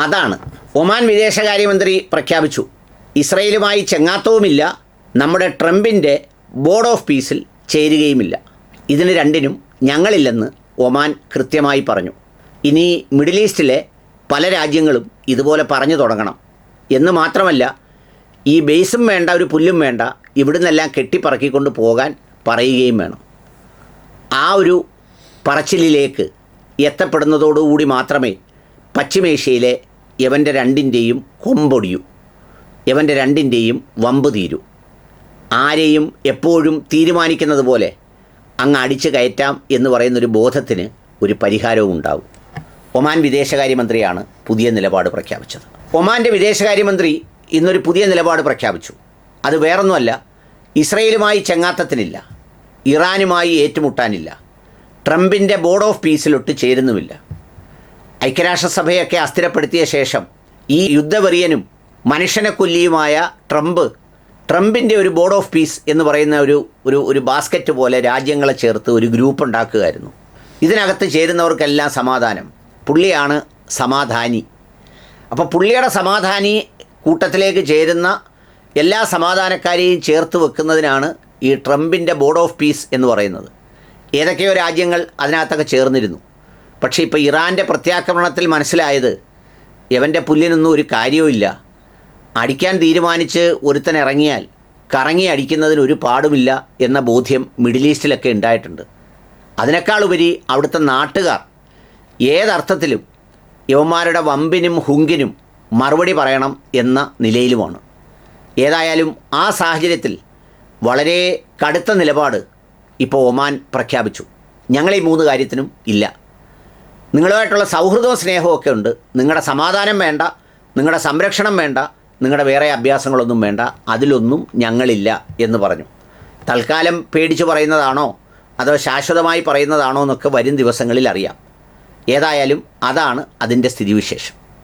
അതാണ് ഒമാൻ വിദേശകാര്യമന്ത്രി പ്രഖ്യാപിച്ചു. ഇസ്രയേലുമായി ചെങ്ങാത്തവുമില്ല, നമ്മുടെ ട്രംപിൻ്റെ ബോർഡ് ഓഫ് പീസിൽ ചേരുകയുമില്ല. ഇതിന് രണ്ടിനും ഞങ്ങളില്ലെന്ന് ഒമാൻ കൃത്യമായി പറഞ്ഞു. ഇനി മിഡിൽ ഈസ്റ്റിലെ പല രാജ്യങ്ങളും ഇതുപോലെ പറഞ്ഞു തുടങ്ങണം എന്ന് മാത്രമല്ല, ഈ ബേസും വേണ്ട, ഒരു പുല്ലും വേണ്ട, ഇവിടുന്നെല്ലാം കെട്ടിപ്പറക്കിക്കൊണ്ട് പോകാൻ പറയുകയും വേണം. ആ ഒരു പറച്ചിലിലേക്ക് എത്തപ്പെടുന്നതോടുകൂടി മാത്രമേ പശ്ചിമേഷ്യയിലെ യവൻ്റെ രണ്ടിൻ്റെയും കൊമ്പൊടിയൂ, യവൻ്റെ രണ്ടിൻ്റെയും വമ്പ് തീരൂ. ആരെയും എപ്പോഴും തീരുമാനിക്കുന്നത് പോലെ അങ്ങ് അടിച്ചു കയറ്റാം എന്ന് പറയുന്നൊരു ബോധത്തിന് ഒരു പരിഹാരവും ഉണ്ടാവും. ഒമാൻ വിദേശകാര്യമന്ത്രിയാണ് പുതിയ നിലപാട് പ്രഖ്യാപിച്ചത്. ഒമാൻ്റെ വിദേശകാര്യമന്ത്രി ഇന്നൊരു പുതിയ നിലപാട് പ്രഖ്യാപിച്ചു. അത് വേറൊന്നുമല്ല, ഇസ്രയേലുമായി ചെങ്ങാത്തത്തിനില്ല, ഇറാനുമായി ഏറ്റുമുട്ടാനില്ല, ട്രംപിൻ്റെ ബോർഡ് ഓഫ് പീസിലൊട്ട് ചേരുന്നുമില്ല. ഐക്യരാഷ്ട്രസഭയൊക്കെ അസ്ഥിരപ്പെടുത്തിയ ശേഷം ഈ യുദ്ധവെറിയനും മനുഷ്യനെ കൊല്ലിയുമായ ട്രംപിൻ്റെ ഒരു ബോർഡ് ഓഫ് പീസ് എന്ന് പറയുന്ന ഒരു ബാസ്ക്കറ്റ് പോലെ രാജ്യങ്ങളെ ചേർത്ത് ഒരു ഗ്രൂപ്പ് ഉണ്ടാക്കുകയായിരുന്നു. ഇതിനകത്ത് ചേരുന്നവർക്കെല്ലാം സമാധാനം. പുള്ളിയാണ് സമാധാനി. അപ്പോൾ പുള്ളിയുടെ സമാധാനി കൂട്ടത്തിലേക്ക് ചേരുന്ന എല്ലാ സമാധാനക്കാരെയും ചേർത്ത് വെക്കുന്നതിനാണ് ഈ ട്രംപിൻ്റെ ബോർഡ് ഓഫ് പീസ് എന്ന് പറയുന്നത്. ഏതൊക്കെയോ രാജ്യങ്ങൾ അതിനകത്തൊക്കെ ചേർന്നിരുന്നു. പക്ഷേ ഇപ്പോൾ ഇറാൻ്റെ പ്രത്യാക്രമണത്തിൽ മനസ്സിലായത് യവൻ്റെ പുല്ലിനൊന്നും ഒരു കാര്യവുമില്ല. അടിക്കാൻ തീരുമാനിച്ച് ഒരുത്തൻ ഇറങ്ങിയാൽ കറങ്ങി അടിക്കുന്നതിന് ഒരു പാടുമില്ല എന്ന ബോധ്യം മിഡിൽ ഈസ്റ്റിലൊക്കെ ഉണ്ടായിട്ടുണ്ട്. അതിനേക്കാളുപരി അവിടുത്തെ നാട്ടുകാർ ഏതർത്ഥത്തിലും യവന്മാരുടെ വമ്പിനും ഹുങ്കിനും മറുപടി പറയണം എന്ന നിലയിലുമാണ്. ഏതായാലും ആ സാഹചര്യത്തിൽ വളരെ കടുത്ത നിലപാട് ഇപ്പോൾ ഒമാൻ പ്രഖ്യാപിച്ചു. ഞങ്ങളീ 3 കാര്യത്തിനും ഇല്ല. നിങ്ങളുമായിട്ടുള്ള സൗഹൃദവും സ്നേഹവും ഒക്കെ ഉണ്ട്, നിങ്ങളുടെ സമാധാനം വേണ്ട, നിങ്ങളുടെ സംരക്ഷണം വേണ്ട, നിങ്ങളുടെ വേറെ അഭ്യാസങ്ങളൊന്നും വേണ്ട, അതിലൊന്നും ഞങ്ങളില്ല എന്ന് പറഞ്ഞു. തൽക്കാലം പേടിച്ച് പറയുന്നതാണോ അതോ ശാശ്വതമായി പറയുന്നതാണോ എന്നൊക്കെ വരും ദിവസങ്ങളിൽ അറിയാം. ഏതായാലും അതാണ് അതിൻ്റെ സ്ഥിതിവിശേഷം.